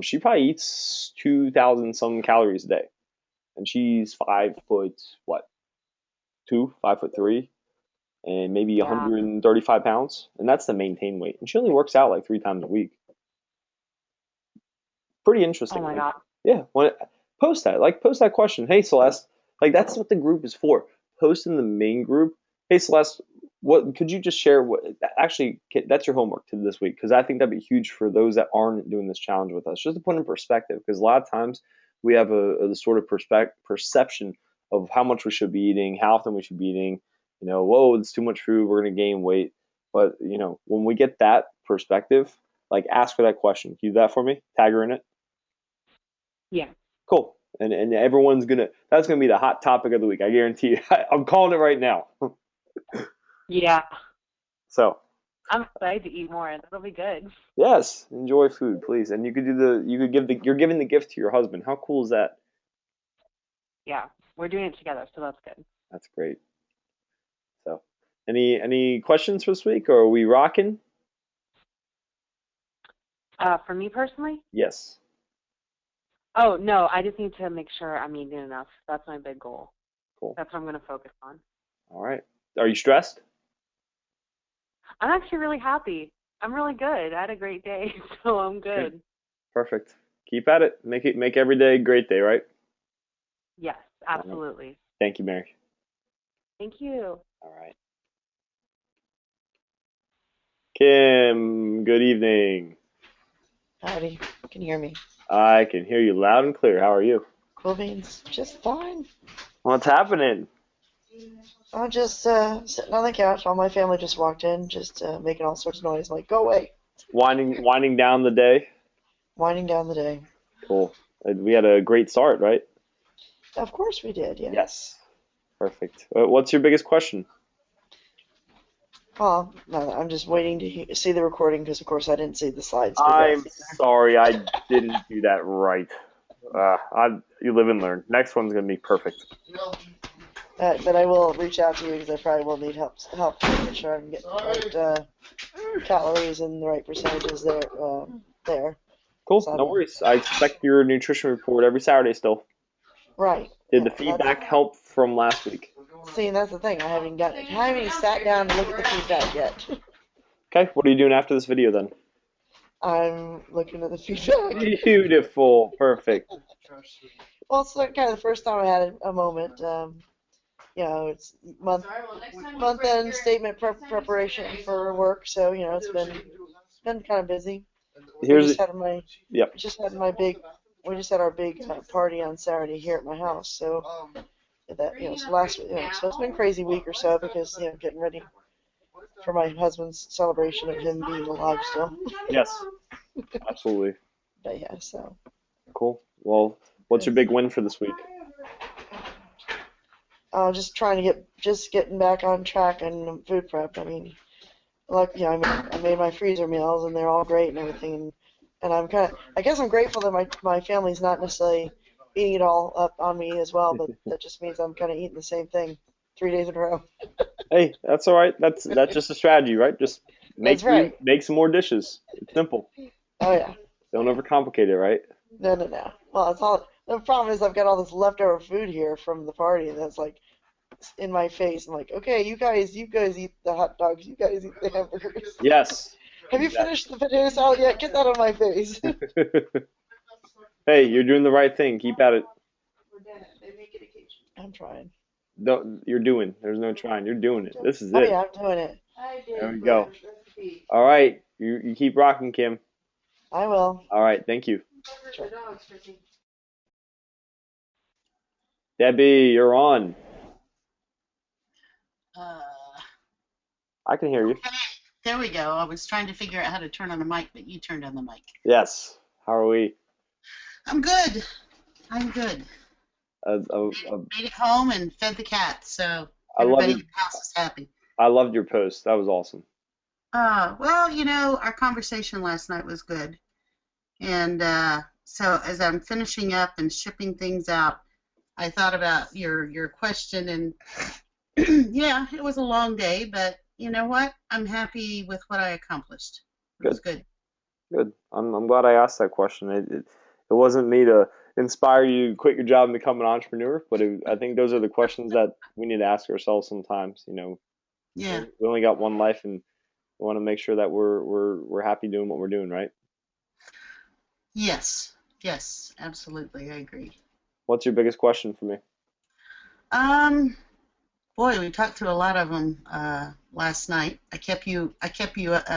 Speaker 1: She probably eats 2,000 some calories a day, and she's 5 foot what 5'3", and maybe
Speaker 3: Yeah.
Speaker 1: 135 pounds, and that's the maintain weight. And she only works out like 3 times a week. pretty
Speaker 3: Oh
Speaker 1: interesting.
Speaker 3: my
Speaker 1: Like,
Speaker 3: God.
Speaker 1: yeah, post that. Like, post that question. Hey, Celeste. Like, that's what the group is for. Post in the main group. Hey, Celeste. What could you just share? What actually? That's your homework to this week, because I think that'd be huge for those that aren't doing this challenge with us. Just to put in perspective, because a lot of times we have a sort of perception of how much we should be eating, how often we should be eating. Whoa, it's too much food. We're gonna gain weight. But when we get that perspective, like, ask her that question. Can you do that for me? Tag her in it.
Speaker 3: Yeah.
Speaker 1: Cool. And everyone's that's gonna be the hot topic of the week. I guarantee you. I'm calling it right now.
Speaker 3: Yeah.
Speaker 1: So
Speaker 3: I'm excited to eat more. That'll be good.
Speaker 1: yes, enjoy food, please. And you could you're giving the gift to your husband. How cool is that?
Speaker 3: Yeah. We're doing it together, so that's good.
Speaker 1: That's great. So, any questions for this week, or are we rocking?
Speaker 3: For me personally?
Speaker 1: Yes.
Speaker 3: Oh, no, I just need to make sure I'm eating enough. That's my big goal.
Speaker 1: Cool.
Speaker 3: That's what I'm going to focus on.
Speaker 1: All right. Are you stressed?
Speaker 3: I'm actually really happy. I'm really good. I had a great day, so I'm good.
Speaker 1: Perfect. Keep at it. Make every day a great day, right?
Speaker 3: Yes, absolutely.
Speaker 1: Thank you, Mary.
Speaker 3: Thank you.
Speaker 1: All right. Kim, good evening.
Speaker 4: Howdy. Can you hear me?
Speaker 1: I can hear you loud and clear. How are you?
Speaker 4: Cool beans. Just fine.
Speaker 1: What's happening?
Speaker 4: I'm just sitting on the couch. All my family just walked in, just making all sorts of noise. I'm like, go away.
Speaker 1: Winding down the day.
Speaker 4: Winding down the day.
Speaker 1: Cool. We had a great start, right?
Speaker 4: Of course we did, yeah.
Speaker 1: Yes. Perfect. What's your biggest question?
Speaker 4: Well, no, I'm just waiting to see the recording because, of course, I didn't see the slides.
Speaker 1: I'm sorry, I didn't do that right. You live and learn. Next one's gonna be perfect.
Speaker 4: But I will reach out to you because I probably will need help to make sure I'm getting the right calories and the right percentages there.
Speaker 1: Cool.
Speaker 4: So
Speaker 1: No worries. I expect your nutrition report every Saturday still.
Speaker 4: Right.
Speaker 1: Did the feedback help from last week?
Speaker 4: See, that's the thing. I haven't even sat down to look at the feedback yet.
Speaker 1: Okay. What are you doing after this video then?
Speaker 4: I'm looking at the feedback.
Speaker 1: Beautiful. Perfect.
Speaker 4: Well, it's like kind of the first time I had a moment. It's month end statement preparation for work, so it's been kind of busy. We just had our big party on Saturday here at my house, so that so it's been a crazy week or so because getting ready for my husband's celebration of him being alive still.
Speaker 1: Yes. Absolutely.
Speaker 4: But yeah, so.
Speaker 1: Cool. Well, what's your big win for this week?
Speaker 4: Just trying to getting back on track and food prep. I mean, I made my freezer meals and they're all great and everything. And I guess I'm grateful that my family's not necessarily eating it all up on me as well, but that just means I'm kind of eating the same thing 3 days in a row.
Speaker 1: Hey, that's all right. That's just a strategy, right? Just make some more dishes. It's simple.
Speaker 4: Oh yeah.
Speaker 1: Don't overcomplicate it, right?
Speaker 4: No. Well, it's all. The problem is I've got all this leftover food here from the party, and that's like in my face. I'm like, okay, you guys eat the hot dogs. You guys eat the hamburgers.
Speaker 1: Yes.
Speaker 4: Have you finished the potato salad yet? Get that on my face.
Speaker 1: Hey, you're doing the right thing. Keep at it.
Speaker 4: I'm trying.
Speaker 1: No, you're doing. There's no trying. You're doing it. This is it.
Speaker 4: Oh yeah, I'm doing it.
Speaker 1: There we go. All right. You keep rocking, Kim.
Speaker 4: I will.
Speaker 1: All right. Thank you.
Speaker 4: Sure.
Speaker 1: Debbie, you're on.
Speaker 5: Uh,
Speaker 1: I can hear you.
Speaker 5: there we go. I was trying to figure out how to turn on the mic, but you turned on the mic.
Speaker 1: Yes. How are we?
Speaker 5: I'm good. I'm good. Made it home and fed the cat, so everybody in the house is happy.
Speaker 1: I loved your post. That was awesome.
Speaker 5: Well, our conversation last night was good. And so as I'm finishing up and shipping things out, I thought about your question, and yeah, it was a long day, but you know what? I'm happy with what I accomplished. It was good.
Speaker 1: Good. I'm glad I asked that question. It wasn't me to inspire you to quit your job and become an entrepreneur, but I think those are the questions that we need to ask ourselves sometimes.
Speaker 5: Yeah.
Speaker 1: We only got one life, and we want to make sure that we're happy doing what we're doing, right?
Speaker 5: Yes. Yes, absolutely. I agree.
Speaker 1: What's your biggest question for me?
Speaker 5: Boy, we talked through a lot of them last night. I kept you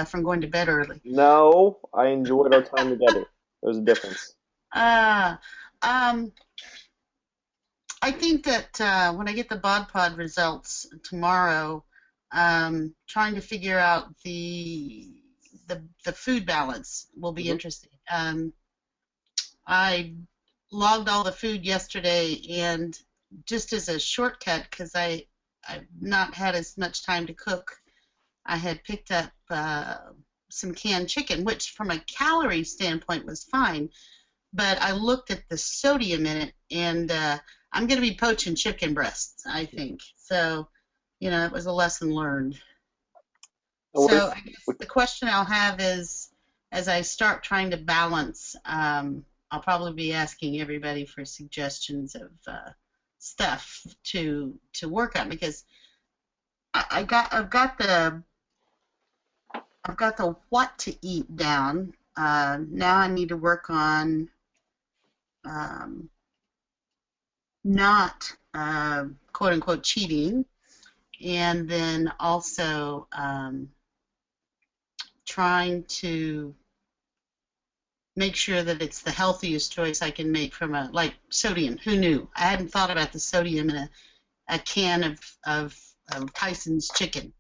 Speaker 5: from going to bed early.
Speaker 1: No, I enjoyed our time together. There's a difference.
Speaker 5: Uh, um, I think that when I get the Bod Pod results tomorrow, trying to figure out the food balance will be
Speaker 1: Hmm.
Speaker 5: interesting. I logged all the food yesterday, and just as a shortcut, because I've not had as much time to cook, I had picked up some canned chicken, which from a calorie standpoint was fine. But I looked at the sodium in it, and I'm going to be poaching chicken breasts, I think. So, it was a lesson learned. So I guess the question I'll have is, as I start trying to balance, I'll probably be asking everybody for suggestions of stuff to work on, because I've got the what to eat down. Now I need to work on not quote unquote cheating, and then also trying to make sure that it's the healthiest choice I can make from like sodium. Who knew? I hadn't thought about the sodium in a can of Tyson's chicken.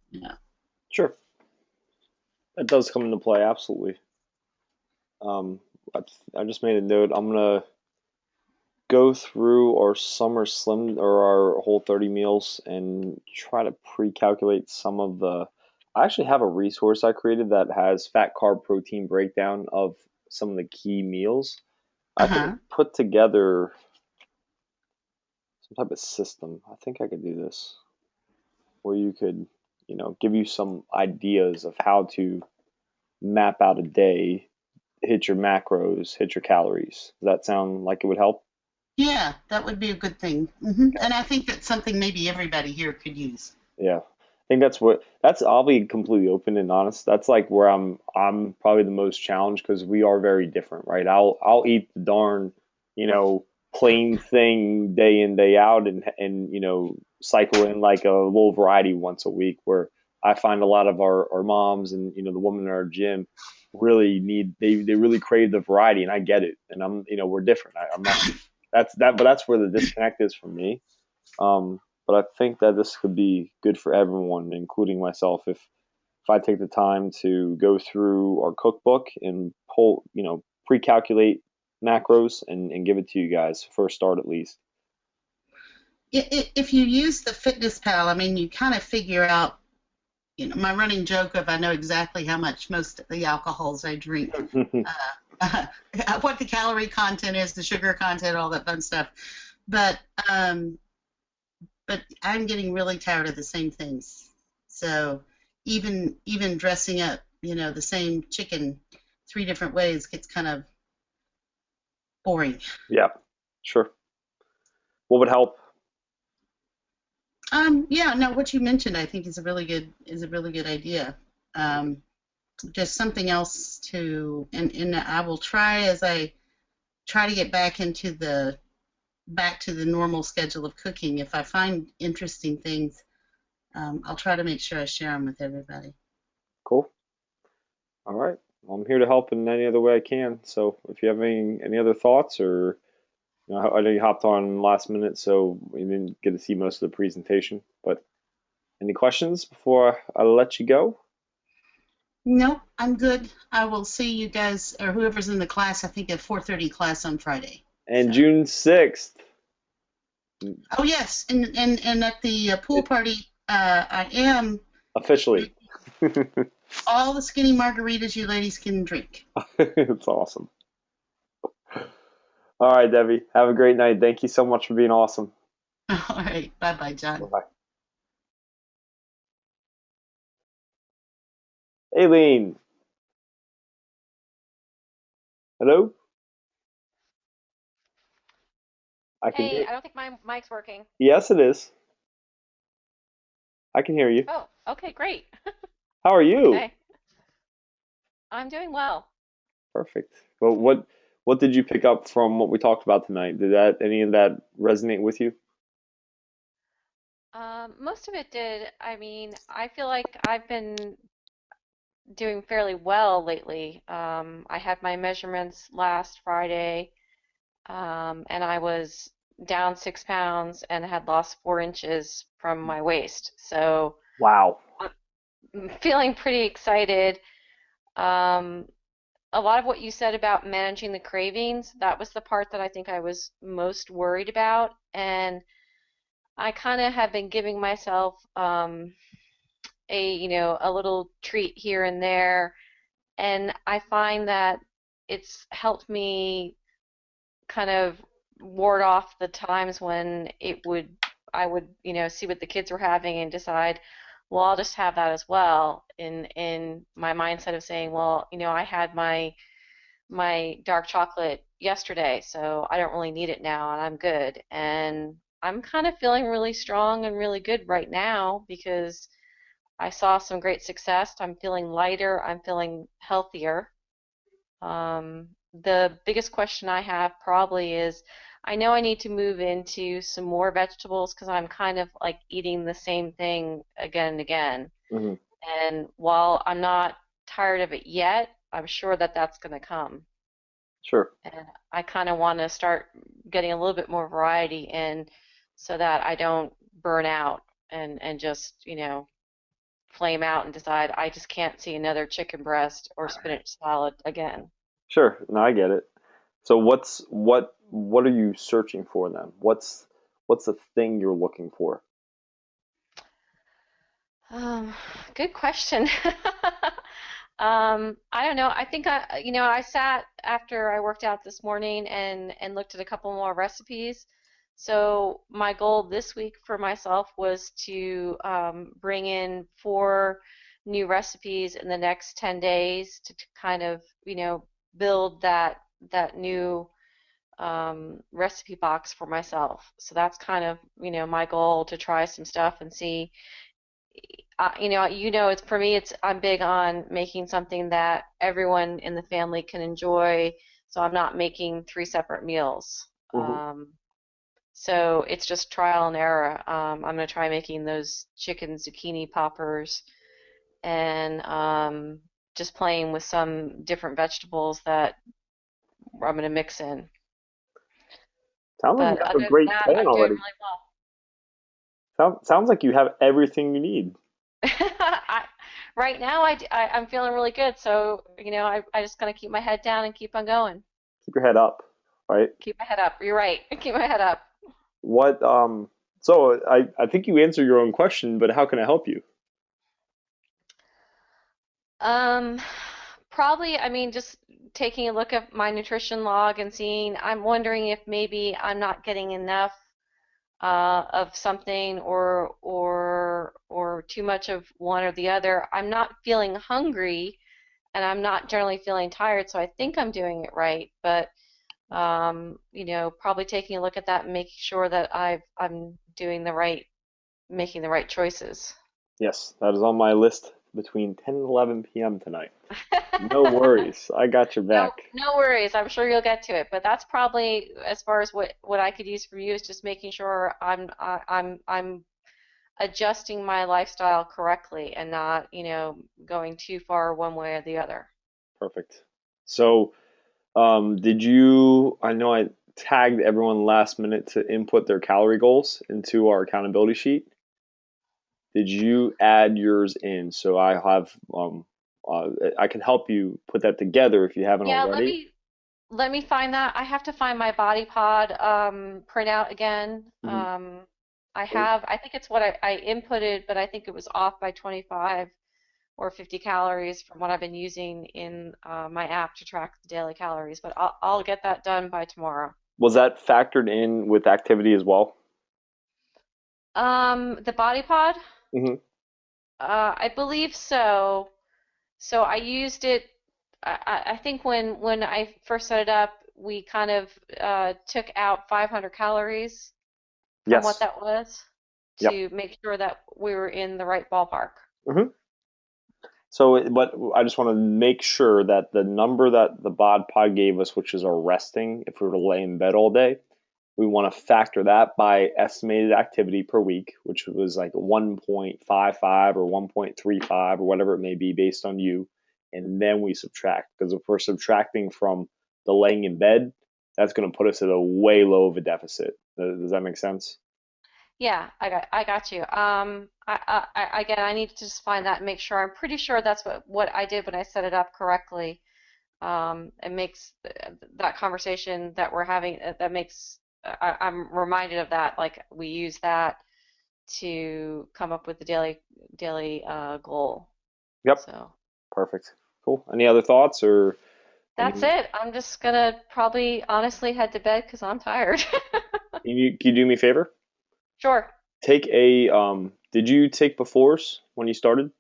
Speaker 1: Sure, that does come into play, absolutely. Um, I just made a note. I'm gonna go through our summer slim or our whole 30 meals and try to pre-calculate some of the. I actually have a resource I created that has fat, carb, protein breakdown of some of the key meals. I
Speaker 5: Uh-huh.
Speaker 1: could put together some type of system. I think I could do this where you could, give you some ideas of how to map out a day, hit your macros, hit your calories. Does that sound like it would help?
Speaker 5: Yeah, that would be a good thing. And I think that's something maybe everybody here could use.
Speaker 1: Yeah. I think I'll be completely open and honest. That's like where I'm probably the most challenged because we are very different, right? I'll eat the darn, plain thing day in, day out and cycle in like a little variety once a week where I find a lot of our moms and the women in our gym really they really crave the variety and I get it. And we're different. I'm not but that's where the disconnect is for me. But I think that this could be good for everyone, including myself, if I take the time to go through our cookbook and pull, pre-calculate macros and give it to you guys for a start at least.
Speaker 5: If you use the Fitness Pal, I mean, you kind of figure out, my running joke of I know exactly how much most of the alcohols I drink, what the calorie content is, the sugar content, all that fun stuff. But um, but I'm getting really tired of the same things. So even dressing up, the same chicken 3 different ways gets kind of boring.
Speaker 1: Yeah, sure. What would help?
Speaker 5: Yeah, no, what you mentioned I think is a really good idea. Um, just something else and I will try as I try to get back to the normal schedule of cooking. If I find interesting things, I'll try to make sure I share them with everybody.
Speaker 1: Cool. All right. Well, I'm here to help in any other way I can. So if you have any other thoughts or I know you hopped on last minute, so we didn't get to see most of the presentation. But any questions before I let you go?
Speaker 5: Nope, I'm good. I will see you guys or whoever's in the class. I think at 4:30 class on Friday.
Speaker 1: And
Speaker 5: So.
Speaker 1: June 6th.
Speaker 5: Oh yes, and at the pool party, I am
Speaker 1: Officially.
Speaker 5: all the skinny margaritas you ladies can drink.
Speaker 1: It's awesome. All right, Debbie. Have a great night. Thank you so much for being awesome.
Speaker 5: All right, bye bye, John.
Speaker 1: Bye-bye. Aileen. Hello? I can
Speaker 6: Hey,
Speaker 1: hear.
Speaker 6: I don't think my mic's working.
Speaker 1: Yes, it is. I can hear you.
Speaker 6: Oh, okay, great.
Speaker 1: How are you?
Speaker 6: Okay, I'm doing well.
Speaker 1: Perfect. Well, What did you pick up from what we talked about tonight? Did any of that resonate with you?
Speaker 6: Most of it did. I mean, I feel like I've been doing fairly well lately. I had my measurements last Friday, and I was down 6 pounds and had lost 4 inches from my waist. So
Speaker 1: Wow.
Speaker 6: I'm feeling pretty excited. Um, a lot of what you said about managing the cravings, that was the part that I think I was most worried about. And I kind of have been giving myself a little treat here and there, and I find that it's helped me kind of ward off the times when I would, see what the kids were having and decide, well, I'll just have that as well. In my mindset of saying, well, I had my dark chocolate yesterday, so I don't really need it now, and I'm good. And I'm kind of feeling really strong and really good right now because I saw some great success. I'm feeling lighter. I'm feeling healthier. The biggest question I have probably is I know I need to move into some more vegetables because I'm kind of like eating the same thing again and again.
Speaker 1: Hmm.
Speaker 6: And while I'm not tired of it yet, I'm sure that that's going to come.
Speaker 1: Sure.
Speaker 6: And I kind of want to start getting a little bit more variety in so that I don't burn out and just, flame out and decide I just can't see another chicken breast or spinach salad again.
Speaker 1: Sure. No, I get it. So what are you searching for then? What's the thing you're looking for?
Speaker 6: Um, Good question. I don't know. I think I sat after I worked out this morning and looked at a couple more recipes. So my goal this week for myself was to bring in 4 new recipes in the next 10 days to kind of, build that new recipe box for myself. So that's kind of, my goal to try some stuff and see it's for me, it's I'm big on making something that everyone in the family can enjoy, so I'm not making 3 separate meals.
Speaker 1: Hmm.
Speaker 6: So it's just trial and error. I'm gonna try making those chicken zucchini poppers and just playing with some different vegetables that I'm gonna mix in.
Speaker 1: Sounds like you
Speaker 6: But
Speaker 1: have a
Speaker 6: other than
Speaker 1: great
Speaker 6: that,
Speaker 1: plan
Speaker 6: I'm doing
Speaker 1: already.
Speaker 6: really well.
Speaker 1: Sounds like you have everything you need.
Speaker 6: I, right now, I'm feeling really good. So, I just gotta keep my head down and keep on going.
Speaker 1: Keep your head up, right?
Speaker 6: Keep my head up. You're right. Keep my head up.
Speaker 1: What so I think you answered your own question, but how can I help you?
Speaker 6: Um, Probably, I mean, just taking a look at my nutrition log and seeing, I'm wondering if maybe I'm not getting enough of something or too much of one or the other. I'm not feeling hungry and I'm not generally feeling tired, so I think I'm doing it right. But probably taking a look at that and making sure that I'm doing making the right choices.
Speaker 1: Yes, that is on my list between 10 and 11 p.m. tonight. No worries. I got your
Speaker 6: No,
Speaker 1: back.
Speaker 6: no worries. I'm sure you'll get to it. But that's probably as far as what I could use for you is just making sure I'm adjusting my lifestyle correctly and not, going too far one way or the other.
Speaker 1: Perfect. So, did you, I know I tagged everyone last minute to input their calorie goals into our accountability sheet. Did you add yours in? So I have, I can help you put that together if you haven't
Speaker 6: Yeah,
Speaker 1: already.
Speaker 6: let me find that. I have to find my body pod printout again.
Speaker 1: Hmm.
Speaker 6: I think it's what I inputted, but I think it was off by 25 or 50 calories from what I've been using in my app to track the daily calories. But I'll get that done by tomorrow.
Speaker 1: Was that factored in with activity as well?
Speaker 6: The body pod,
Speaker 1: Hmm.
Speaker 6: I believe so. So I used it. I think when I first set it up, we kind of took out 500 calories from what
Speaker 1: Yes.
Speaker 6: that was
Speaker 1: Yep.
Speaker 6: to make sure that we were in the right ballpark.
Speaker 1: Hmm. So, but I just want to make sure that the number that the bod pod gave us, which is our resting, if we were to lay in bed all day, we want to factor that by estimated activity per week, which was like 1.55 or 1.35 or whatever it may be based on you. And then we subtract, because if we're subtracting from the laying in bed, that's going to put us at a way low of a deficit. Does that make sense?
Speaker 6: Yeah, I got you. Again, I need to just find that and make sure. I'm pretty sure that's what I did when I set it up correctly. It makes that conversation that we're having, that makes, I'm reminded of that. Like we use that to come up with the daily goal.
Speaker 1: Yep.
Speaker 6: So
Speaker 1: Perfect. Cool. Any other thoughts or
Speaker 6: that's
Speaker 1: any?
Speaker 6: it. I'm just gonna probably honestly head to bed because I'm tired.
Speaker 1: Can you do me a favor?
Speaker 6: Sure.
Speaker 1: Take a did you take befores when you started?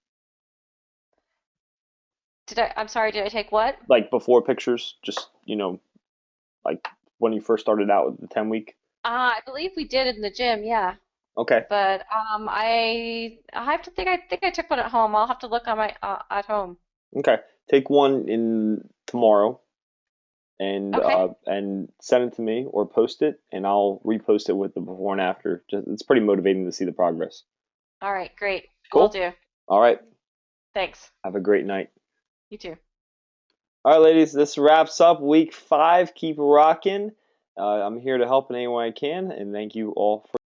Speaker 6: I'm sorry, did I take what?
Speaker 1: Like before pictures, just like when you first started out with the 10-week?
Speaker 6: I believe we did in the gym, yeah.
Speaker 1: Okay.
Speaker 6: But I have to think. I think I took one at home. I'll have to look on my at home.
Speaker 1: Okay. Take one in tomorrow
Speaker 6: Okay.
Speaker 1: and send it to me or post it and I'll repost it with the before and after. Just it's pretty motivating to see the progress.
Speaker 6: All right. Great. Will
Speaker 1: Cool?
Speaker 6: do.
Speaker 1: All right.
Speaker 6: Thanks.
Speaker 1: Have a great night.
Speaker 6: You too.
Speaker 1: All right, ladies, this wraps up week 5. Keep rocking. I'm here to help in any way I can, and thank you all for